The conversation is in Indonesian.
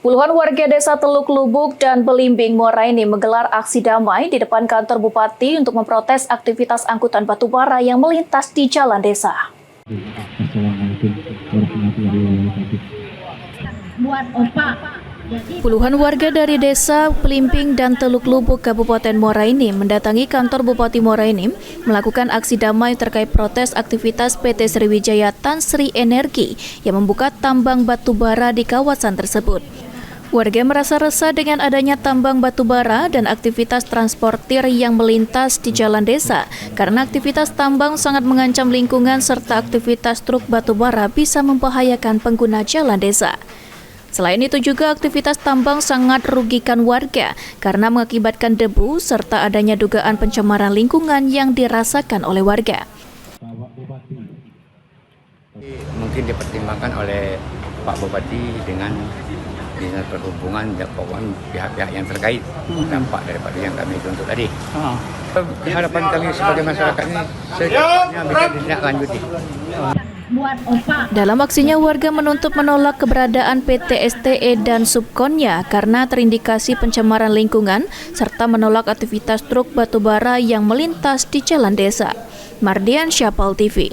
Puluhan warga desa Teluk Lubuk dan Belimbing, Muara Enim menggelar aksi damai di depan kantor bupati untuk memprotes aktivitas angkutan batubara yang melintas di jalan desa. Puluhan warga dari desa Belimbing dan Teluk Lubuk, Kabupaten Muara Enim mendatangi kantor Bupati Muara Enim melakukan aksi damai terkait protes aktivitas PT Sriwijaya Tan Sri Energi yang membuka tambang batubara di kawasan tersebut. Warga merasa resah dengan adanya tambang batubara dan aktivitas transportir yang melintas di jalan desa karena aktivitas tambang sangat mengancam lingkungan serta aktivitas truk batubara bisa membahayakan pengguna jalan desa. Selain itu juga aktivitas tambang sangat merugikan warga karena mengakibatkan debu serta adanya dugaan pencemaran lingkungan yang dirasakan oleh warga. Mungkin dipertimbangkan oleh Pak Bupati dengan Dinas Perhubungan dan pihak-pihak yang terkait dampak daripada yang kami tuntut tadi. Harapan kami sebagai masyarakat ini secepatnya bisa ditindaklanjuti. Dalam aksinya, warga menuntut menolak keberadaan PT STE dan subkonnya karena terindikasi pencemaran lingkungan serta menolak aktivitas truk batubara yang melintas di jalan desa. Mardian Syapal TV.